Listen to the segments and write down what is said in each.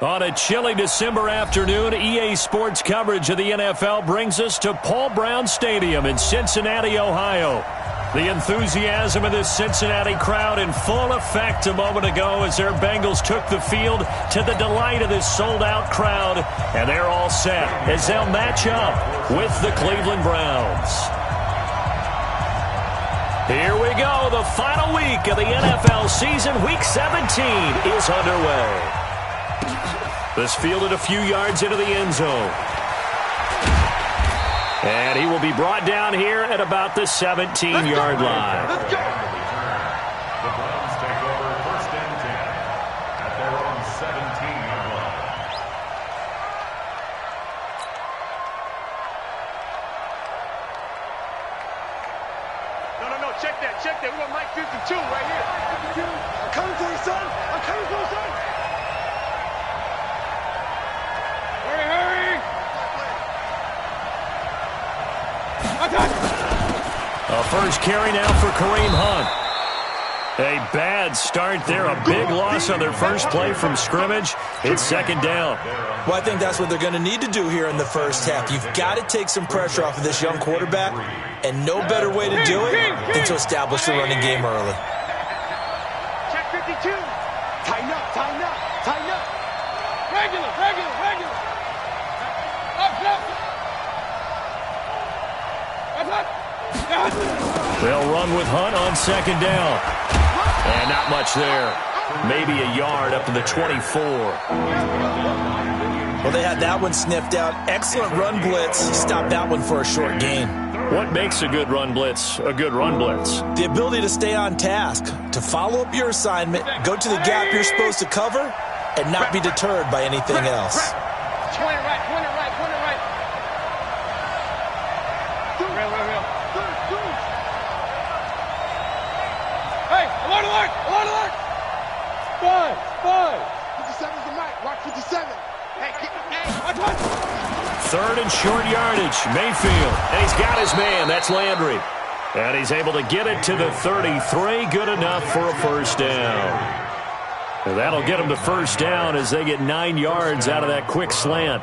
On a chilly December afternoon, EA Sports coverage of the NFL brings us to Paul Brown Stadium in Cincinnati, Ohio. The enthusiasm of this Cincinnati crowd in full effect a moment ago as their Bengals took the field to the delight of this sold-out crowd. And they're all set as they'll match up with the Cleveland Browns. Here we go. The final week of the NFL season. Week 17 is underway. This fielded a few yards into the end zone. And he will be brought down here at about the 17-yard line. Let's go. The Browns take over first and 10 at their own 17-yard line. No, check that. We got Mike 52 right here. I'm coming to you, son. Hurry. A first carry now for Kareem Hunt. A bad start there. A big loss on their first play from scrimmage. It's second down. Well, I think that's what they're going to need to do here in the first half. You've got to take some pressure off of this young quarterback, and no better way to do it than to establish the running game early. Check 52. Tighten up. Regular. They'll run with Hunt on second down. And not much there. Maybe a yard up to the 24. Well, they had that one sniffed out. Excellent run blitz. Stopped that one for a short gain. What makes a good run blitz a good run blitz? The ability to stay on task, to follow up your assignment, go to the gap you're supposed to cover, and not be deterred by anything else. Point it right. Real. Hey, alert! 5. 57's the mic. Watch 57. Hey, watch. Third and short yardage. Mayfield. And he's got his man. That's Landry. And he's able to get it to the 33. Good enough for a first down. And that'll get them to first down as they get 9 yards out of that quick slant.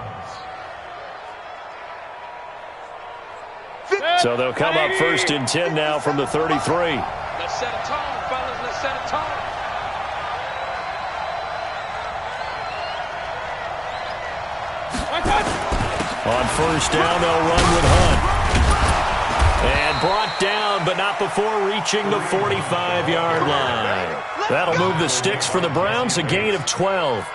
So they'll come up first and 10 now from the 33. Let's set a tone, fellas. Let's set a tone. On first down, they'll run with Hunt. And brought down, but not before reaching the 45-yard line. That'll move the sticks for the Browns, a gain of 12.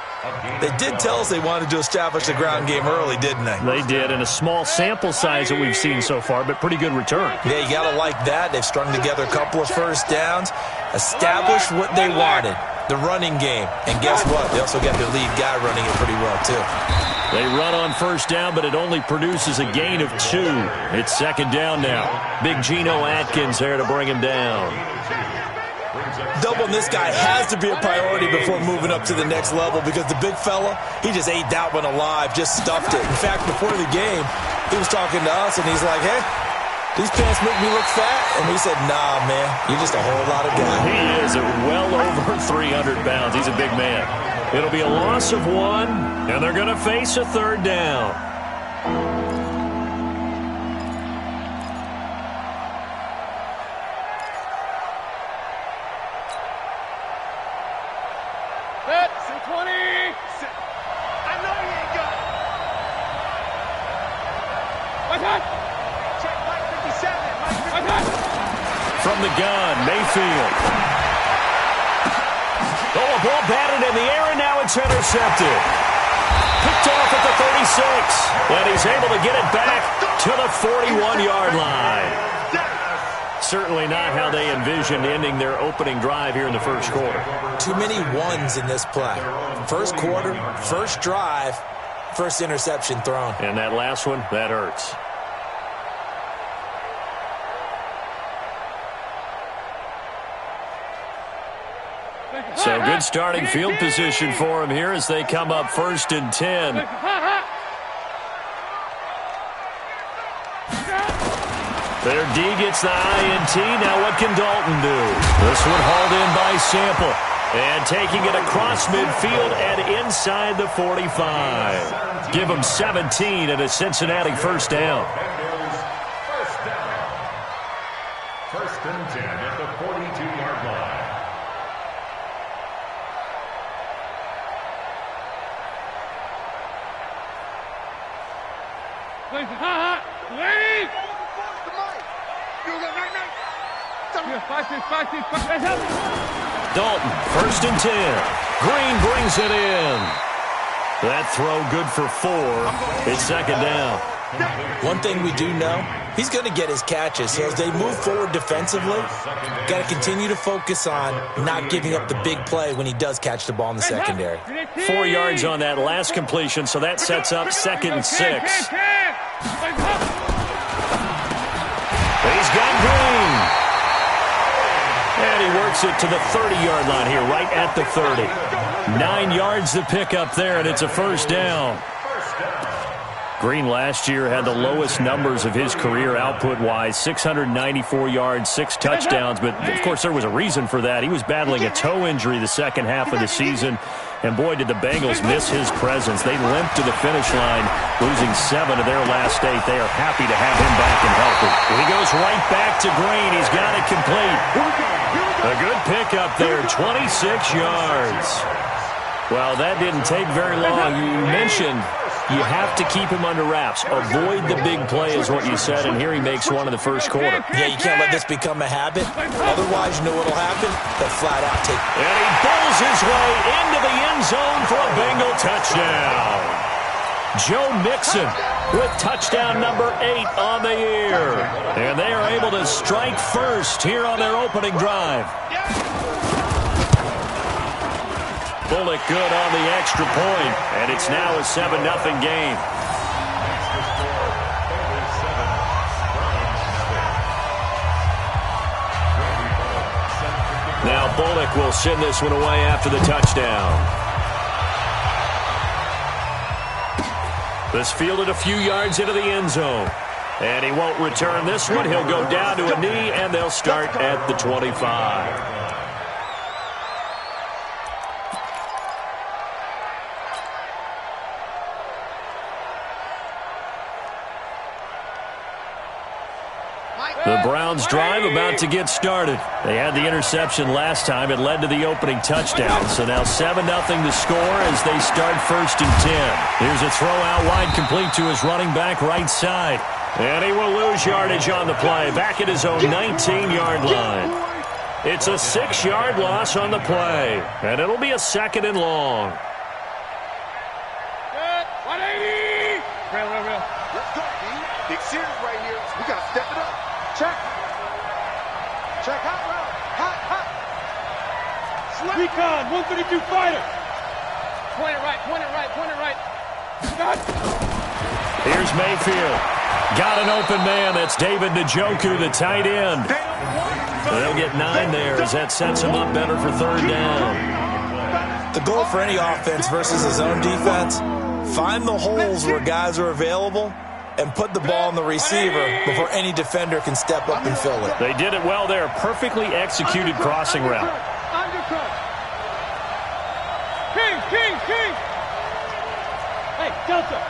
They did tell us they wanted to establish the ground game early, didn't they? They did, in a small sample size that we've seen so far, but pretty good return. Yeah, you got to like that. They've strung together a couple of first downs, established what they wanted, the running game. And guess what? They also got their lead guy running it pretty well, too. They run on first down, but it only produces a gain of 2. It's second down now. Big Geno Atkins there to bring him down. Doubling this guy has to be a priority before moving up to the next level because the big fella, he just ate that one alive, just stuffed it. In fact, before the game, he was talking to us, and he's like, hey, these pants make me look fat. And we said, nah, man, you're just a whole lot of guy. He is at well over 300 pounds. He's a big man. It'll be a loss of 1, and they're going to face a third down. That's 20. I know he ain't got it. Check Mike 57. From the gun, Mayfield. Oh, a ball back It's intercepted. Picked off at the 36. And he's able to get it back to the 41-yard line. Certainly not how they envisioned ending their opening drive here in the first quarter. Too many ones in this play. First quarter, first drive, first interception thrown. And that last one, that hurts. So good starting field position for him here as they come up 1st and 10. Their D gets the INT. Now what can Dalton do? This one hauled in by Sample. And taking it across midfield and inside the 45. Give them 17 and a Cincinnati first down. First and 10 at the 42-yard line. Dalton, 1st and 10. Green brings it in. That throw good for 4. It's 2nd down. One thing we do know, he's going to get his catches. So as they move forward defensively, got to continue to focus on not giving up the big play when he does catch the ball in the secondary. 4 yards on that last completion, so that sets up 2nd and 6. He's got Green. And he works it to the 30-yard line here, right at the 30. 9 yards to pick up there, and it's a first down. Green last year had the lowest numbers of his career output-wise, 694 yards, 6 touchdowns. But, of course, there was a reason for that. He was battling a toe injury the second half of the season. And, boy, did the Bengals miss his presence. They limped to the finish line, losing 7 of their last 8. They are happy to have him back and healthy. He goes right back to Green. He's got it complete. A good pickup there, 26 yards. Well, that didn't take very long. You mentioned you have to keep him under wraps. Avoid the big play is what you said, and here he makes one in the first quarter. Yeah, you can't let this become a habit. Otherwise, you know what will happen? They'll flat out take it. And he bowls his way into the end zone for a Bengal touchdown. Joe Mixon with touchdown number 8 on the year. And they are able to strike first here on their opening drive. Bullock good on the extra point, and it's now a 7-0 game. Now Bullock will send this one away after the touchdown. This fielded a few yards into the end zone. And he won't return this one. He'll go down to a knee, and they'll start at the 25. The Browns drive about to get started. They had the interception last time. It led to the opening touchdown. So now 7-0 to score as they start 1st and 10. Here's a throw out wide complete to his running back right side. And he will lose yardage on the play. Back at his own 19-yard line. It's a 6-yard loss on the play. And it'll be a 2nd and long. 180! Real. Let's go, D. Big series right here. We got to step it up. Check. Hot route. Hot. Recon, 132 fighter. Point it right. Got. Here's Mayfield. Got an open man. That's David Njoku, the tight end. They'll get 9 there as that sets him up better for 3rd down. The goal for any offense versus his own defense, find the holes where guys are available and put the ball on the receiver before any defender can step up and fill it. They did it well there. Perfectly executed crossing route. Undercut. King. Hey, Delta.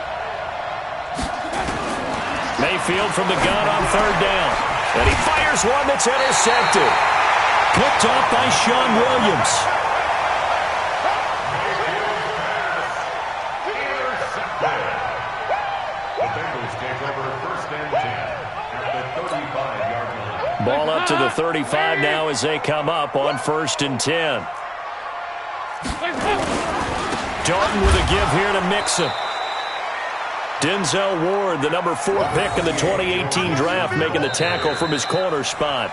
Mayfield from the gun on 3rd down. And he fires one that's intercepted. Picked off by Sean Williams. Ball up to the 35 now as they come up on 1st and 10. Dalton with a give here to Mixon. Denzel Ward, the number 4 pick in the 2018 draft, making the tackle from his corner spot.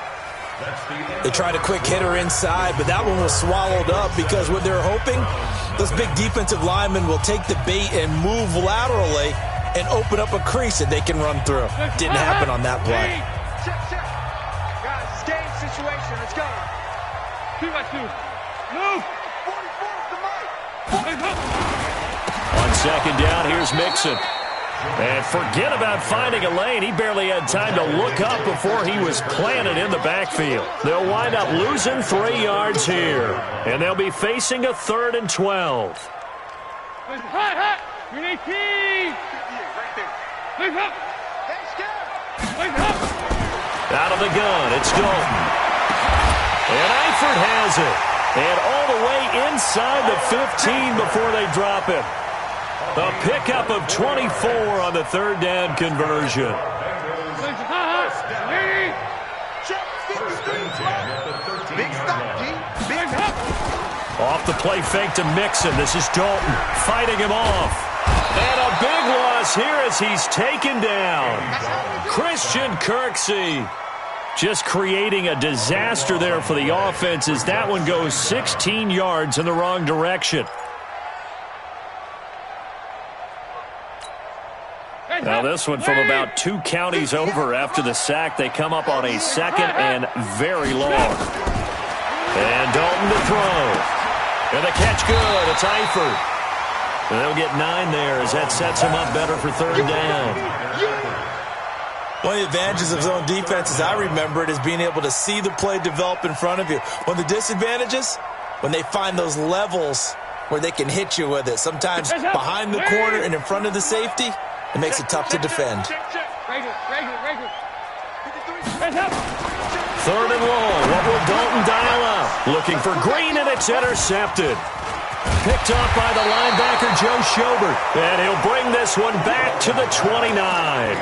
They tried a quick hitter inside, but that one was swallowed up because what they're hoping, those big defensive linemen will take the bait and move laterally and open up a crease that they can run through. Didn't happen on that play. Check. Guys, it's game situation. Let's go. 2-2. Move. 44 is the mic. On second down, here's Mixon. And forget about finding a lane. He barely had time to look up before he was planted in the backfield. They'll wind up losing 3 yards here. And they'll be facing a 3rd and 12. Out of the gun, it's Dalton. And Eifert has it. And all the way inside the 15 before they drop it. A pickup of 24 on the 3rd down conversion. Off the play fake to Mixon. This is Dalton fighting him off. And a big loss here as he's taken down. Christian Kirksey just creating a disaster there for the offense as that one goes 16 yards in the wrong direction. Now this one from about 2 counties over after the sack. They come up on a 2nd and very long. And Dalton to throw. And the catch good. It's Eifert. And they'll get 9 there as that sets him up better for 3rd down. One of the advantages of zone defense, as I remember it, is being able to see the play develop in front of you. One of the disadvantages, when they find those levels where they can hit you with it. Sometimes behind the corner and in front of the safety, it makes it tough to defend. 3rd and long. What will Dalton dial up? Looking for Green, and it's intercepted. Picked off by the linebacker, Joe Schobert. And he'll bring this one back to the 29.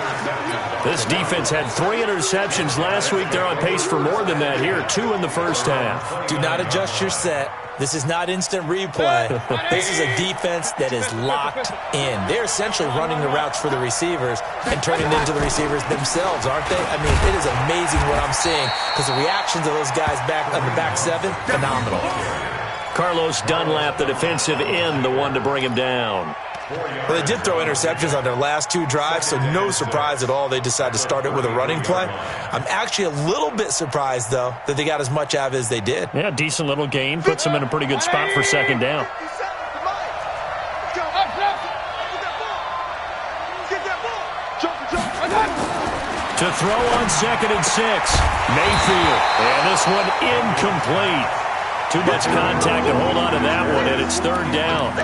This defense had 3 interceptions last week. They're on pace for more than that here. 2 in the first half. Do not adjust your set. This is not instant replay. This is a defense that is locked in. They're essentially running the routes for the receivers and turning it into the receivers themselves, aren't they? I mean, it is amazing what I'm seeing because the reactions of those guys back on the back 7, phenomenal. Carlos Dunlap, the defensive end, the one to bring him down. Well, they did throw interceptions on their last 2 drives, so no surprise at all they decided to start it with a running play. I'm actually a little bit surprised, though, that they got as much out of it as they did. Yeah, decent little gain. Puts them in a pretty good spot for 2nd down. To throw on 2nd and 6. Mayfield. And this one incomplete. Too much contact to hold on to that one, and it's 3rd down.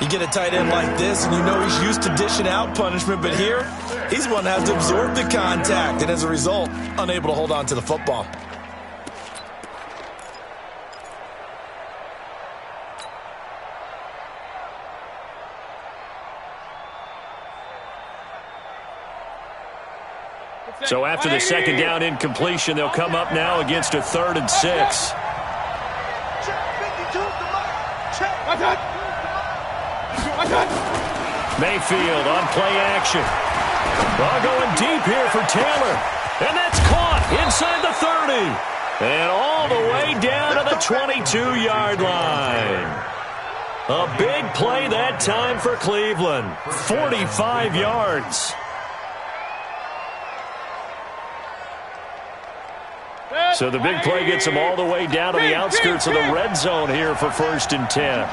You get a tight end like this, and you know he's used to dishing out punishment, but here, he's the one that has to absorb the contact, and as a result, unable to hold on to the football. So after the 2nd down incompletion, they'll come up now against a 3rd and 6. Mayfield on play action. Ball going deep here for Taylor. And that's caught inside the 30. And all the way down to the 22-yard line. A big play that time for Cleveland. 45 yards. So the big play gets them all the way down to the outskirts of the red zone here for 1st and 10.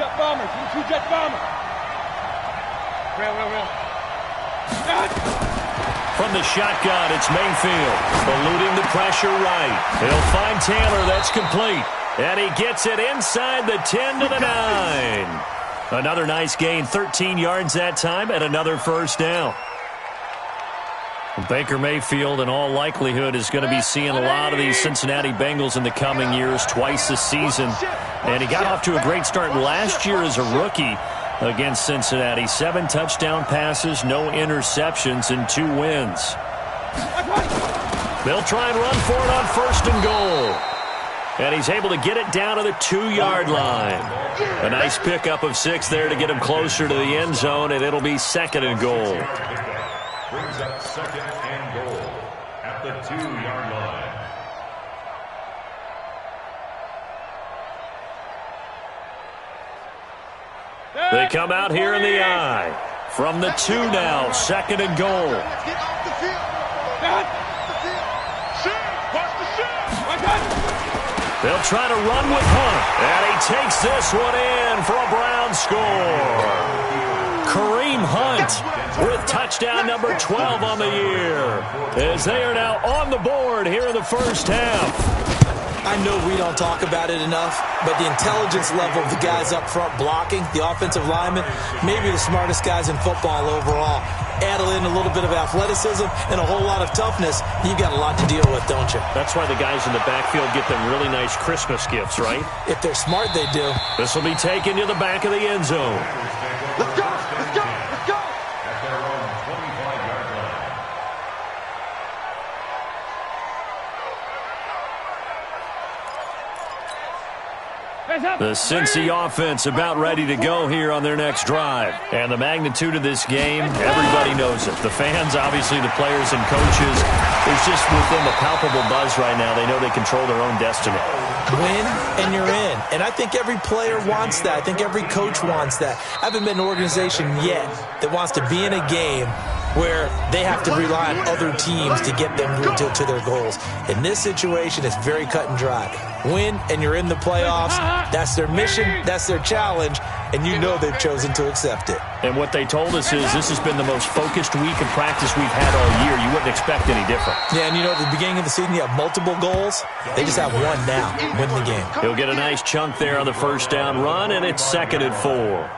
From the shotgun, it's Mayfield. Eluding the pressure right. He'll find Taylor. That's complete. And he gets it inside the 10 to the 9. Another nice gain. 13 yards that time and another 1st down. Baker Mayfield, in all likelihood, is going to be seeing a lot of these Cincinnati Bengals in the coming years, twice this season. And he got off to a great start last year as a rookie against Cincinnati. 7 touchdown passes, no interceptions, and 2 wins. They'll try and run for it on 1st and goal. And he's able to get it down to the 2-yard line. A nice pickup of 6 there to get him closer to the end zone, and it'll be 2nd and goal. Brings up 2nd and goal at the 2-yard line. They come out here in the I. From the 2 now, 2nd and goal. Get off the field. They'll try to run with Hunt. And he takes this one in for a Brown score. Kareem Hunt with touchdown number 12 on the year, as they are now on the board here in the first half. I know we don't talk about it enough, but the intelligence level of the guys up front blocking, the offensive linemen, maybe the smartest guys in football overall. Add in a little bit of athleticism and a whole lot of toughness, you've got a lot to deal with, don't you? That's why the guys in the backfield get them really nice Christmas gifts, right? If they're smart, they do. This will be taken to the back of the end zone. Let's go. Let's go. Let's go. At their own 25-yard line. The Cincy offense about ready to go here on their next drive. And the magnitude of this game, everybody knows it. The fans, obviously the players and coaches. There's just within the palpable buzz right now. They know they control their own destiny. Win, and you're in. And I think every player wants that. I think every coach wants that. I haven't met an organization yet that wants to be in a game where they have to rely on other teams to get them to their goals. In this situation, it's very cut and dry. Win, and you're in the playoffs. That's their mission. That's their challenge. And you know they've chosen to accept it. And what they told us is this has been the most focused week of practice we've had all year. You wouldn't expect any different. Yeah, and you know, at the beginning of the season, you have multiple goals. They just have one now. Win the game. He'll get a nice chunk there on the first down run, and it's 2nd and 4.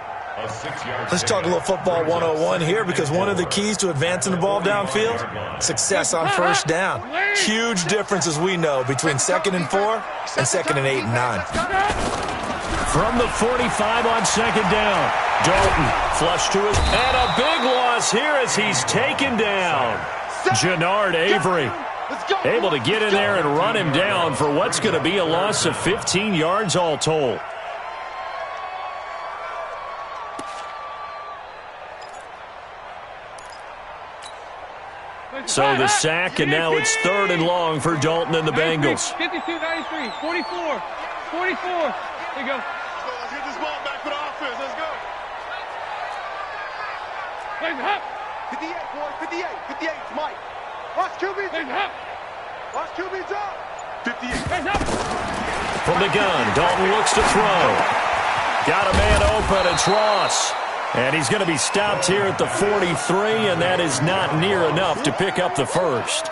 Let's talk a little football 101 here, because one of the keys to advancing the ball downfield, success on first down. Huge difference, as we know, between 2nd and 4 and 2nd and 8 and 9. From the 45 on 2nd down, Dalton flush to his, and a big loss here as he's taken down. Jannard Avery able to get in there and run him down for what's going to be a loss of 15 yards all told. So the sack, and now it's 3rd and long for Dalton and the Bengals. 52-93, 44, 44. There you go. Let's get this ball back for the offense. Let's go. 58, boys. 58. 58. Mike. Watch QB's up. Watch QB's up. 58. From the gun, Dalton looks to throw. Got a man open. It's Ross. And he's going to be stopped here at the 43, and that is not near enough to pick up the first.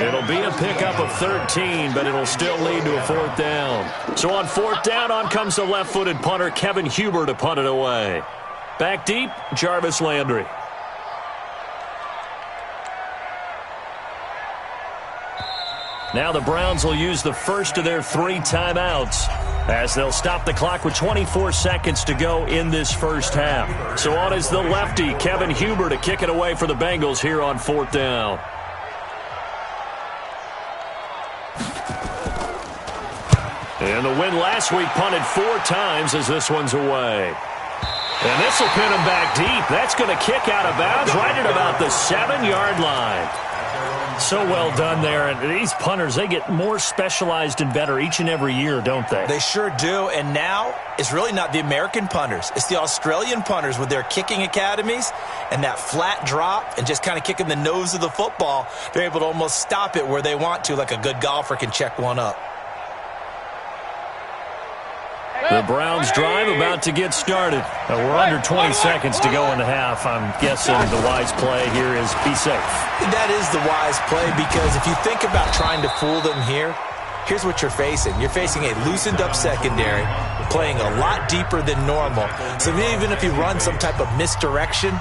It'll be a pickup of 13, but it'll still lead to a 4th down. So on 4th down, on comes the left-footed punter, Kevin Huber, to punt it away. Back deep, Jarvis Landry. Now the Browns will use the first of their 3 timeouts, as they'll stop the clock with 24 seconds to go in this first half. So on is the lefty, Kevin Huber, to kick it away for the Bengals here on 4th down. And the win last week punted 4 times as this one's away. And this will pin him back deep. That's going to kick out of bounds right at about the 7-yard line. So well done there. And these punters, they get more specialized and better each and every year, don't they? They sure do. And now it's really not the American punters. It's the Australian punters with their kicking academies and that flat drop and just kind of kicking the nose of the football. They're able to almost stop it where they want to, like a good golfer can check one up. The Browns drive about to get started. We're under 20 seconds to go in the half. I'm guessing the wise play here is be safe. That is the wise play, because if you think about trying to fool them here, here's what you're facing. You're facing a loosened up secondary, playing a lot deeper than normal. So even if you run some type of misdirection,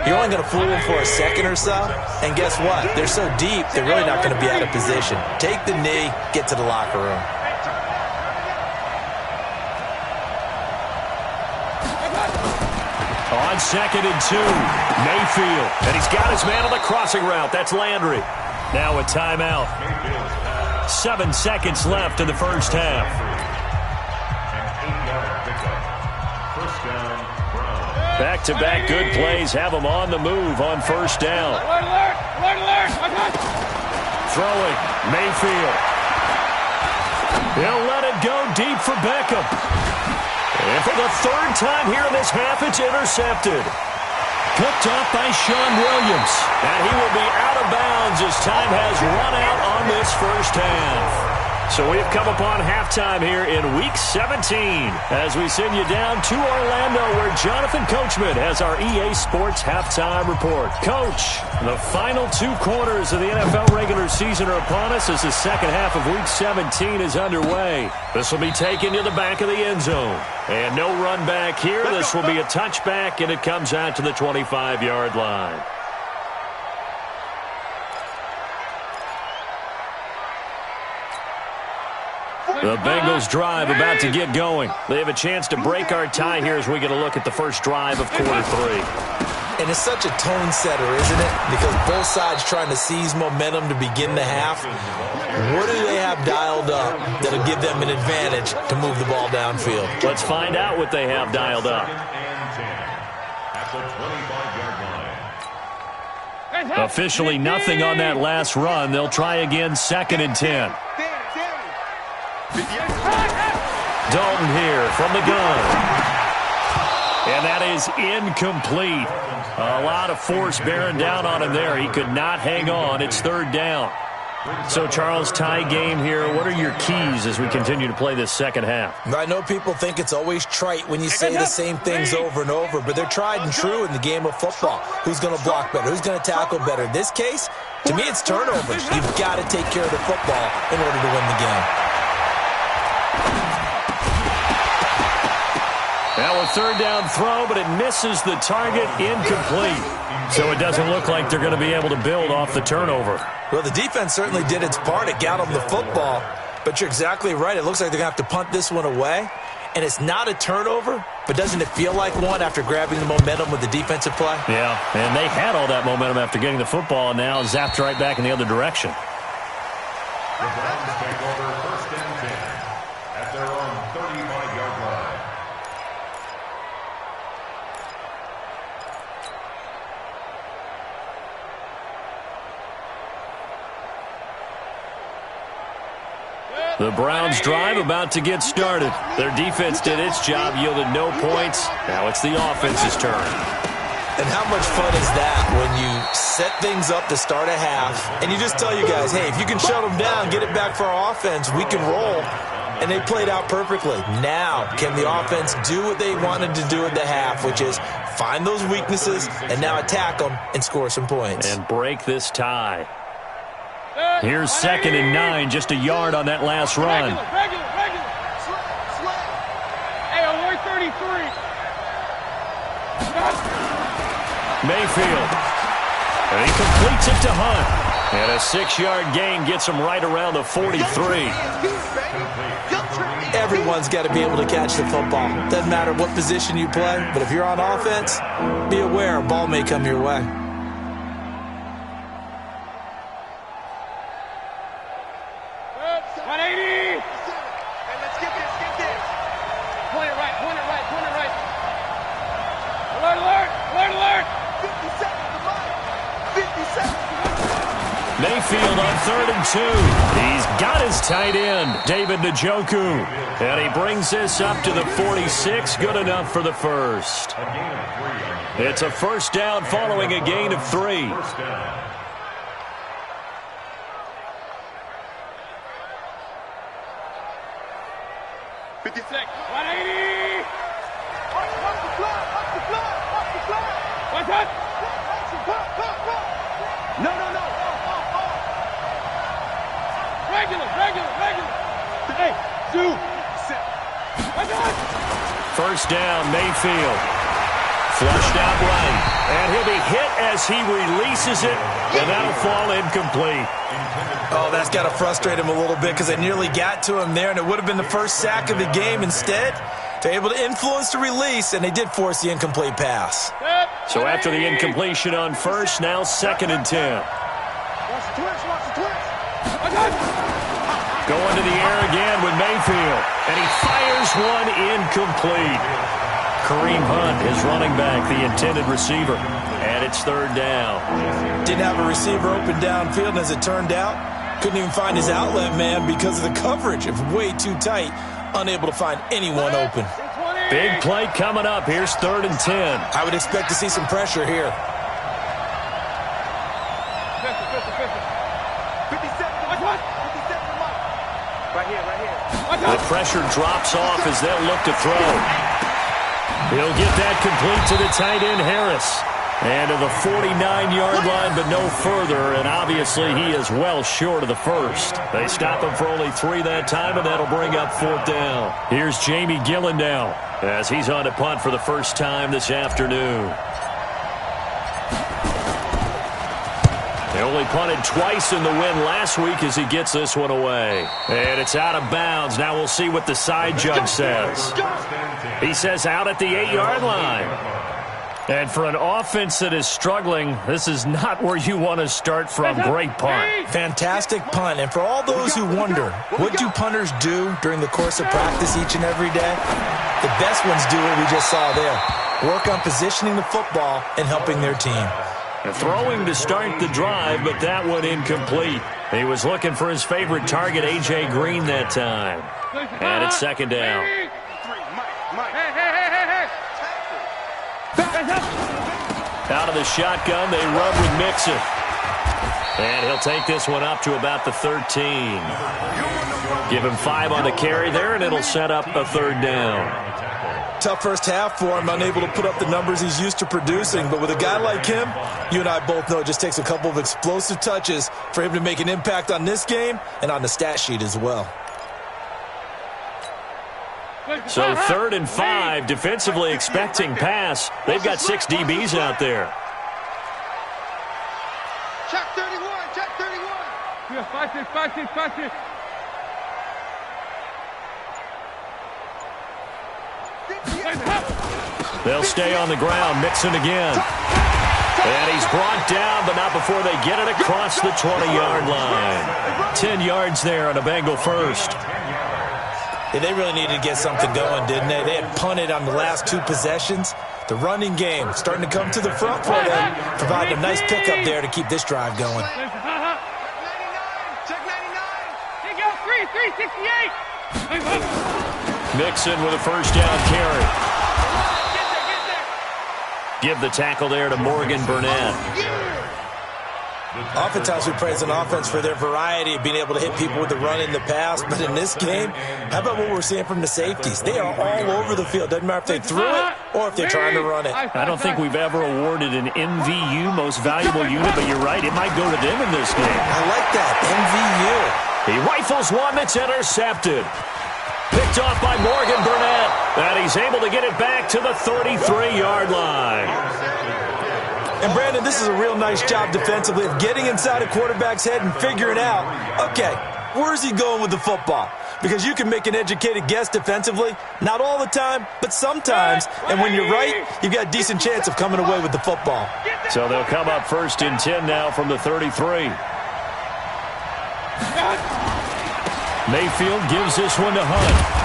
you're only going to fool them for a second or so. And guess what? They're so deep, they're really not going to be out of position. Take the knee, get to the locker room. On 2nd and 2, Mayfield. And he's got his man on the crossing route. That's Landry. Now a timeout. 7 seconds left in the first half. An 8-yard pickup. First down, Browns. Back-to-back good plays have them on the move on first down. Alert! Throwing, Mayfield. He'll let it go deep for Beckham. And for the third time here in this half, it's intercepted. Picked off by Sean Williams. And he will be out of bounds as time has run out on this first half. So we've come upon halftime here in Week 17 as we send you down to Orlando where Jonathan Coachman has our EA Sports Halftime Report. Coach, the final 2 quarters of the NFL regular season are upon us as the second half of Week 17 is underway. This will be taken to the back of the end zone. And no run back here. This will be a touchback, and it comes out to the 25-yard line. The Bengals drive about to get going. They have a chance to break our tie here as we get a look at the first drive of quarter 3. And it's such a tone setter, isn't it? Because both sides trying to seize momentum to begin the half. What do they have dialed up that'll give them an advantage to move the ball downfield? Let's find out what they have dialed up. At the 25-yard line. Officially nothing on that last run. They'll try again 2nd and 10. Dalton here from the gun. And that is incomplete. A lot of force bearing down on him there. He could not hang on. It's 3rd down. So, Charles, tie game here. What are your keys as we continue to play this second half? I know people think it's always trite when you say the same things over and over, but they're tried and true in the game of football. Who's going to block better? Who's going to tackle better? In this case, to me, it's turnovers. You've got to take care of the football in order to win the game. Now a 3rd down throw, but it misses the target, incomplete. So it doesn't look like they're going to be able to build off the turnover. Well, the defense certainly did its part. It got them the football, but you're exactly right. It looks like they're going to have to punt this one away. And it's not a turnover, but doesn't it feel like one after grabbing the momentum with the defensive play? Yeah, and they had all that momentum after getting the football, and now zapped right back in the other direction. The Browns take over 1st and 10 at their own 35-yard line. The Browns drive about to get started. Their defense did its job, yielded no points. Now it's the offense's turn. And how much fun is that when you set things up to start a half, and you just tell you guys, hey, if you can shut them down, get it back for our offense, we can roll. And they played out perfectly. Now, can the offense do what they wanted to do at the half, which is find those weaknesses and now attack them and score some points. And break this tie. Here's 2nd and 9, just a yard on that last run. Regular. Hey, alert 33. Mayfield. And he completes it to Hunt. And a 6-yard gain gets him right around the 43. Everyone's got to be able to catch the football. Doesn't matter what position you play, but if you're on offense, be aware a ball may come your way. Mayfield on 3rd and 2. He's got his tight end, David Njoku. And he brings this up to the 46. Good enough for the first. It's a first down following a gain of 3. First down. First down, Mayfield. Flushed out right. And he'll be hit as he releases it, and that'll fall incomplete. Oh, that's got to frustrate him a little bit because they nearly got to him there, and it would have been the first sack of the game. Instead, they're able to influence the release, and they did force the incomplete pass. So after the incompletion on first, now 2nd and 10. Watch the twitch. Going to the air again with Mayfield. And he fires one incomplete. Kareem Hunt is running back, the intended receiver. And it's third down. Didn't have a receiver open downfield, and as it turned out, couldn't even find his outlet man because of the coverage. It was way too tight. Unable to find anyone open. Big play coming up. Here's 3rd and 10. I would expect to see some pressure here. 57. Right here. The pressure drops off as they'll look to throw. He'll get that complete to the tight end, Harris. And to the 49-yard line, but no further. And obviously, he is well short of the first. They stop him for only 3 that time, and that'll bring up 4th down. Here's Jamie Gillen now as he's on to punt for the first time this afternoon. They only punted twice in the win last week as he gets this one away. And it's out of bounds. Now we'll see what the side judge says. He says out at the 8-yard line. And for an offense that is struggling, this is not where you want to start from. Great punt. Fantastic punt. And for all those who wonder, what do punters do during the course of practice each and every day? The best ones do what we just saw there. Work on positioning the football and helping their team. Throwing to start the drive, but that one incomplete. He was looking for his favorite target, A.J. Green, that time. And it's 2nd down. Out of the shotgun, they run with Mixon. And he'll take this one up to about the 13. Give him 5 on the carry there, and it'll set up a 3rd down. Tough first half for him, unable to put up the numbers he's used to producing. But with a guy like him, you and I both know it just takes a couple of explosive touches for him to make an impact on this game and on the stat sheet as well. So 3rd and 5, defensively expecting pass. They've got 6 DBs out there. Check 31. Yeah, 5-6. They'll stay on the ground. Mixon again. And he's brought down, but not before they get it across the 20-yard line. 10 yards there on a Bengal first. Yeah, they really needed to get something going, didn't they? They had punted on the last 2 possessions. The running game starting to come to the front for them, providing a nice pickup there to keep this drive going. Check 99. Here you go, 368. Mixon with a first down carry. Give the tackle there to Morgan Burnett. Oftentimes we praise an offense for their variety of being able to hit people with the run in the pass, but in this game, how about what we're seeing from the safeties? They are all over the field. Doesn't matter if they threw it or if they're trying to run it. I don't think we've ever awarded an MVU, most valuable unit, but you're right, it might go to them in this game. I like that, MVU. He rifles one that's intercepted. Picked off by Morgan Burnett, and he's able to get it back to the 33-yard line. And, Brandon, this is a real nice job defensively of getting inside a quarterback's head and figuring out, okay, where's he going with the football? Because you can make an educated guess defensively, not all the time, but sometimes. And when you're right, you've got a decent chance of coming away with the football. So they'll come up 1st and 10 now from the 33. Mayfield gives this one to Hunt.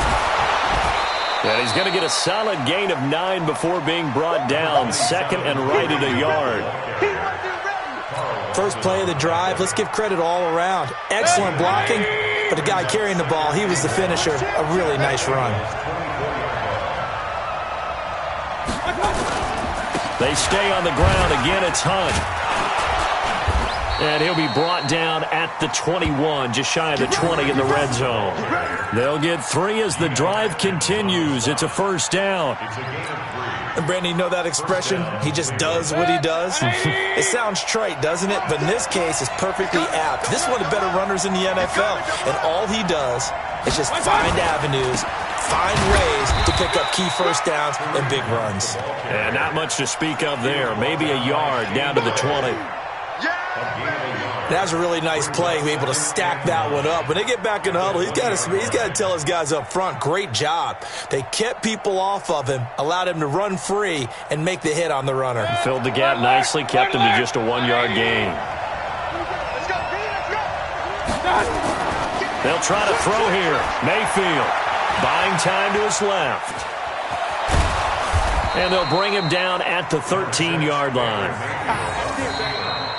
And he's going to get a solid gain of 9 before being brought down. 2nd and right at a yard. First play of the drive. Let's give credit all around. Excellent blocking, but the guy carrying the ball, he was the finisher. A really nice run. They stay on the ground. Again, it's Hunt. And he'll be brought down at the 21, just shy of the 20 in the red zone. They'll get 3 as the drive continues. It's a first down. And, Brandon, you know that expression? He just does what he does? It sounds trite, doesn't it? But in this case, it's perfectly apt. This is one of the better runners in the NFL. And all he does is just find avenues, find ways to pick up key first downs and big runs. And not much to speak of there. Maybe a yard down to the 20. That was a really nice play, able to stack that one up. When they get back in the huddle, he's got to tell his guys up front, great job. They kept people off of him, allowed him to run free, and make the hit on the runner. Filled the gap nicely, kept him to just a 1-yard gain. Let's go, B, let's go. They'll try to throw here. Mayfield buying time to his left. And they'll bring him down at the 13-yard line.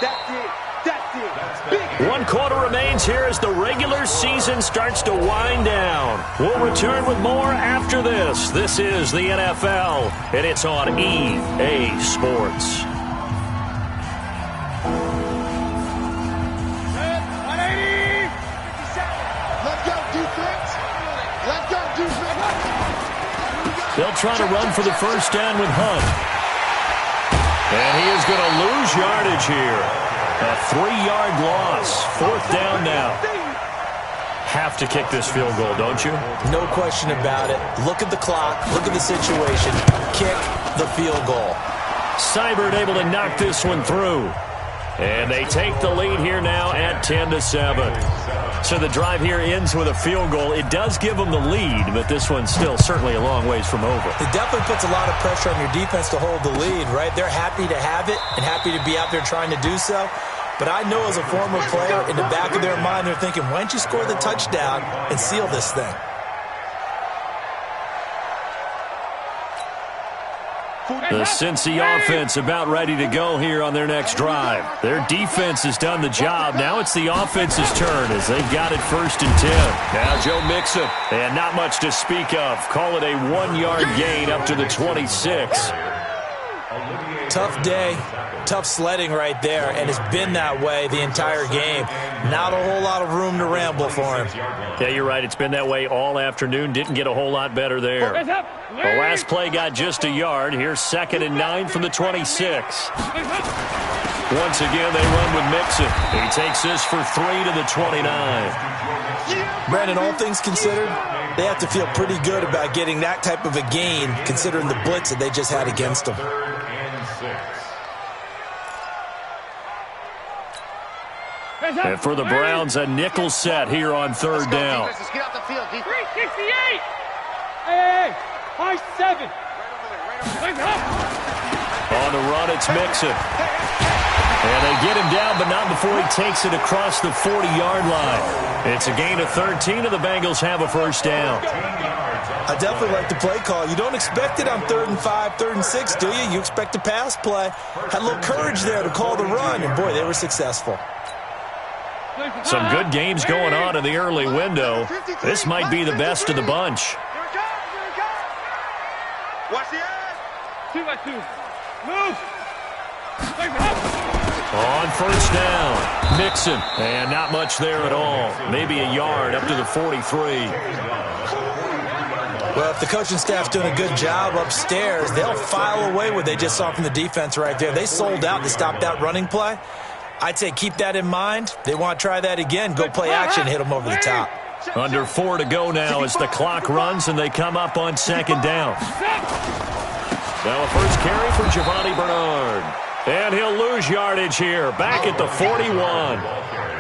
That's it. 1 quarter remains here as the regular season starts to wind down. We'll return with more after this. This is the NFL, and it's on EA Sports. They'll try to run for the first down with Hunt. And he is going to lose yardage here. A 3-yard loss. 4th down now. Have to kick this field goal, don't you? No question about it. Look at the clock. Look at the situation. Kick the field goal. Seibert able to knock this one through. And they take the lead here now at 10-7. So the drive here ends with a field goal. It does give them the lead, but this one's still certainly a long ways from over. It definitely puts a lot of pressure on your defense to hold the lead, right? They're happy to have it and happy to be out there trying to do so. But I know as a former player, in the back of their mind, they're thinking, why don't you score the touchdown and seal this thing? The Cincy offense about ready to go here on their next drive. Their defense has done the job. Now it's the offense's turn as they've got it 1st and 10. Now Joe Mixon. And not much to speak of. Call it a 1-yard gain up to the 26. Tough day, tough sledding right there, and it's been that way the entire game. Not a whole lot of room to ramble for him. Yeah, you're right. It's been that way all afternoon. Didn't get a whole lot better there. The last play got just a yard. Here's 2nd and 9 from the 26. Once again, they run with Mixon. He takes this for 3 to the 29. Brandon, all things considered, they have to feel pretty good about getting that type of a gain, considering the blitz that they just had against them. And for the Browns, a nickel set here on 3rd down. Let's get off the field, 368. Hey, high 7. On the run, it's Mixon. And they get him down, but not before he takes it across the 40-yard line. It's a gain of 13, and the Bengals have a 1st down. I definitely like the play call. You don't expect it on 3rd and 5, 3rd and 6, do you? You expect a pass play. Had a little courage there to call the run, and boy, they were successful. Some good games going on in the early window. This might be the best of the bunch. Watch the ass. 2 by 2. Move. On 1st down, Mixon. And not much there at all. Maybe a yard up to the 43. Well, if the coaching staff's doing a good job upstairs, they'll file away what they just saw from the defense right there. They sold out to stop that running play. I'd say keep that in mind. They want to try that again. Go play action, hit them over the top. Under 4 to go now as the clock runs and they come up on 2nd down. Now a first carry for Giovanni Bernard. And he'll lose yardage here, back at the 41.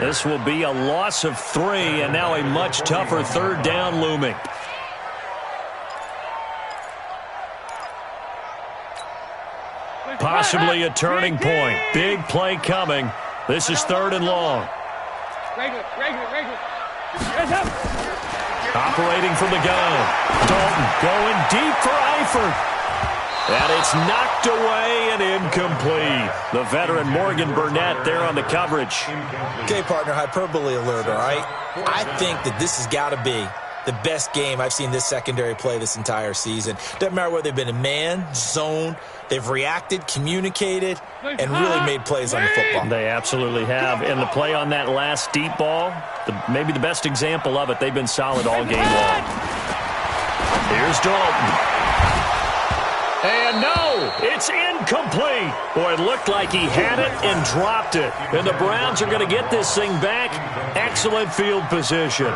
This will be a loss of 3, and now a much tougher 3rd down looming. Possibly a turning point. Big play coming. This is 3rd and long. Regular. Operating from the gun. Dalton going deep for Eifert. And it's knocked away and incomplete. The veteran Morgan Burnett there on the coverage. Okay, partner, hyperbole alert, all right? I think that this has got to be the best game I've seen this secondary play this entire season. Doesn't matter whether they've been in man, zone, they've reacted, communicated, and really made plays on the football. They absolutely have. And the play on that last deep ball, maybe the best example of it, they've been solid all game long. Here's Dalton. And no, it's incomplete. Boy, it looked like he had it and dropped it. And the Browns are going to get this thing back. Excellent field position.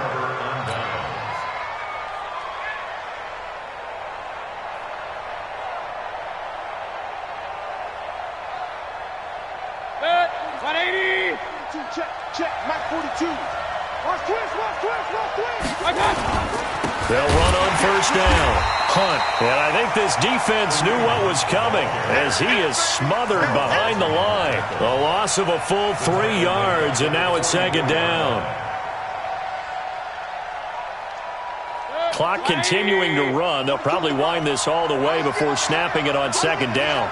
Check, Mike 42. Watch twist. They'll run on 1st down. Hunt. And I think this defense knew what was coming as he is smothered behind the line. A loss of a full 3 yards, and now it's 2nd down. clock continuing to run. They'll probably wind this all the way before snapping it on second down.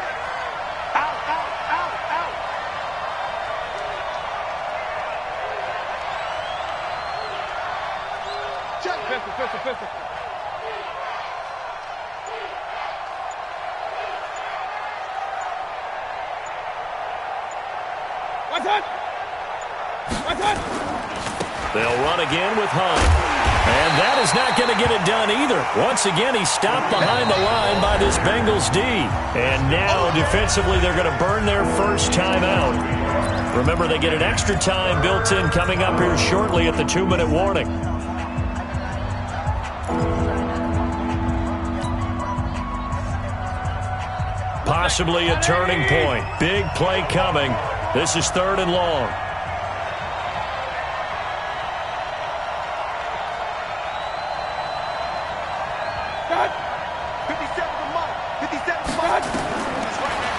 Pistol. They'll run again with Hunt. And that is not going to get it done either. Once again, he's stopped behind the line by this Bengals D. And now, defensively, they're going to burn their first timeout. Remember, they get an extra time built in coming up here shortly at the 2-minute warning. Possibly a turning point. Big play coming. This is 3rd and long.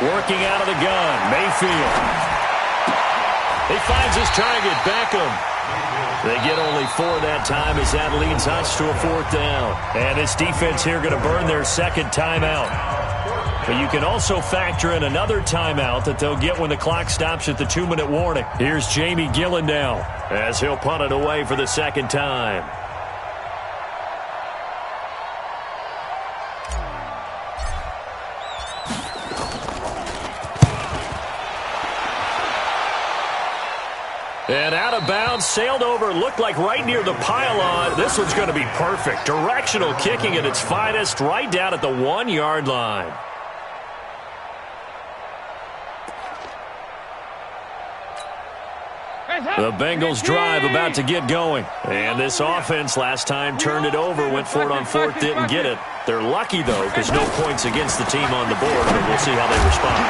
Working out of the gun, Mayfield. He finds his target, Beckham. They get only 4 that time as that leads us to a 4th down. And this defense here going to burn their second timeout. But you can also factor in another timeout that they'll get when the clock stops at the 2-minute warning. Here's Jamie Gillen now as he'll punt it away for the second time. And out of bounds, sailed over, looked like right near the pylon. This one's going to be perfect. Directional kicking at its finest, right down at the 1-yard line. The Bengals drive about to get going. And this offense last time turned it over, went for it on 4th, didn't get it. They're lucky, though, because no points against the team on the board, but we'll see how they respond.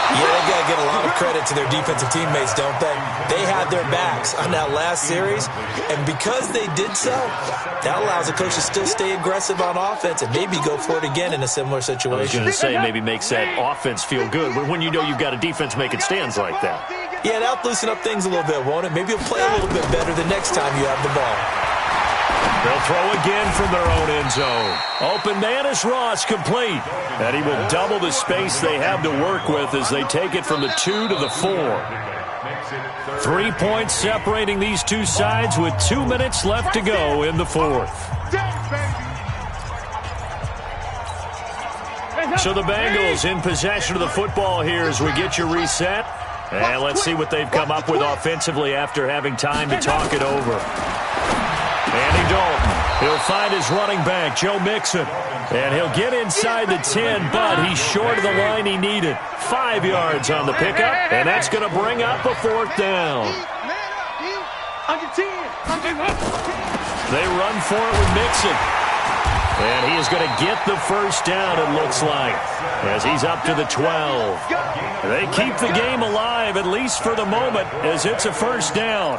Yeah, they got to get a lot of credit to their defensive teammates, don't they? They had their backs on that last series, and because they did so, that allows the coach to still stay aggressive on offense and maybe go for it again in a similar situation. I was going to say maybe makes that offense feel good when you know you've got a defense making stands like that. Yeah, that'll loosen up things a little bit, won't it? Maybe you'll play a little bit better the next time you have the ball. They'll throw again from their own end zone. Open man is Ross, complete. And he will double the space they have to work with as they take it from the 2 to the 4. 3 points separating these two sides with 2 minutes left to go in the 4th. So the Bengals in possession of the football here as we get you reset. And let's see what they've come up with offensively after having time to talk it over. Andy Dalton, he'll find his running back, Joe Mixon. And he'll get inside the 10, but he's short of the line he needed. 5 yards on the pickup, and that's going to bring up a 4th down. They run for it with Mixon. And he is going to get the first down, it looks like, as he's up to the 12. They keep the game alive, at least for the moment, as it's a first down.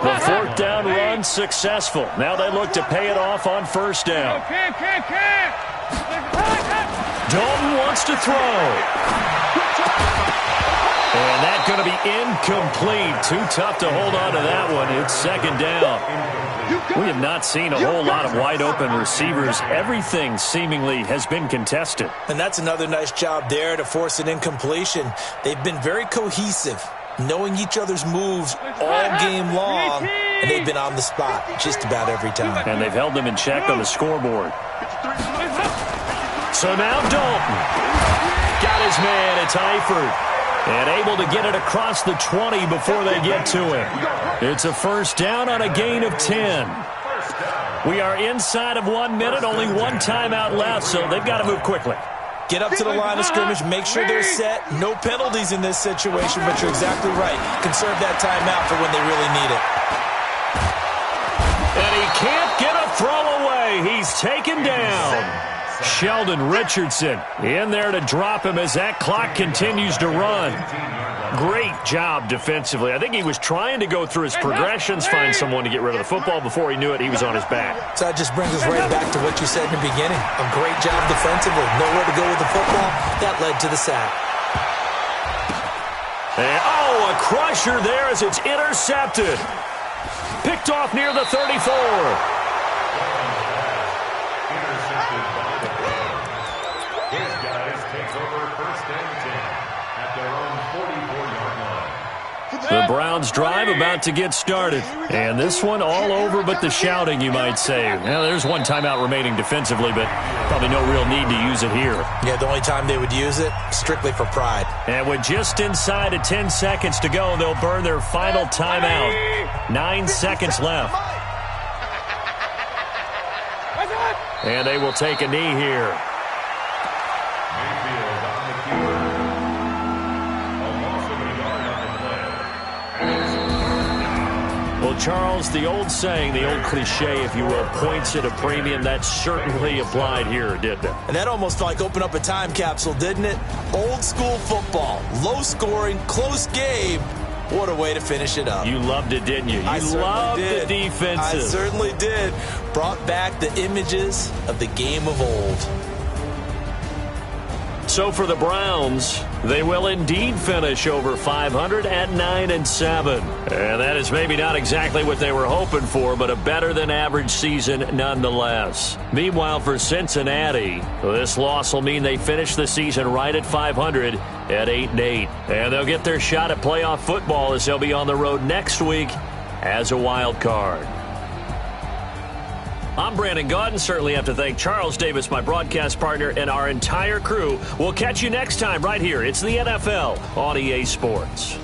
The 4th down run successful. Now they look to pay it off on first down. Dalton wants to throw. And that's going to be incomplete. Too tough to hold on to that one. It's second down. We have not seen a whole lot of wide-open receivers. Everything seemingly has been contested. And that's another nice job there to force an incompletion. They've been very cohesive, knowing each other's moves all game long, and they've been on the spot just about every time. And they've held them in check on the scoreboard. So now Dalton got his man. It's Eifert. And able to get it across the 20 before they get to him. It's a first down on a gain of 10. We are inside of 1 minute, only one timeout left, so they've got to move quickly. Get up to the line of scrimmage, make sure they're set. No penalties in this situation, but you're exactly right. Conserve that timeout for when they really need it. And he can't get a throw away. He's taken down. Sheldon Richardson in there to drop him as that clock continues to run. Great job defensively. I think he was trying to go through his progressions, find someone to get rid of the football. Before he knew it, he was on his back. So that just brings us right back to what you said in the beginning. A great job defensively. Nowhere to go with the football. That led to the sack. And, a crusher there as it's intercepted. picked off near the 34. Intercepted by the Browns. These guys take over first and 10 at their own 44-yard line. The Browns drive about to get started. And this one all over but the shouting, you might say. Now, there's one timeout remaining defensively, but probably no real need to use it here. Yeah, the only time they would use it, strictly for pride. And with just inside of 10 seconds to go, they'll burn their final timeout. 9 seconds left. And they will take a knee here. Mayfield on the keeper. A loss of a yard on the play. And it's third down. Well, Charles, the old saying, the old cliche, if you will, points at a premium, that certainly applied here, didn't it? And that almost like opened up a time capsule, didn't it? Old school football, low scoring, close game. What a way to finish it up. You loved it, didn't you? I You loved the defenses. I certainly did. Brought back the images of the game of old. So for the Browns, they will indeed finish over 500 at 9-7. And that is maybe not exactly what they were hoping for, but a better than average season nonetheless. Meanwhile, for Cincinnati, this loss will mean they finish the season right at 500 at 8-8. And they'll get their shot at playoff football as they'll be on the road next week as a wild card. I'm Brandon Gaudin. Certainly have to thank Charles Davis, my broadcast partner, and our entire crew. We'll catch you next time right here. It's the NFL on EA Sports.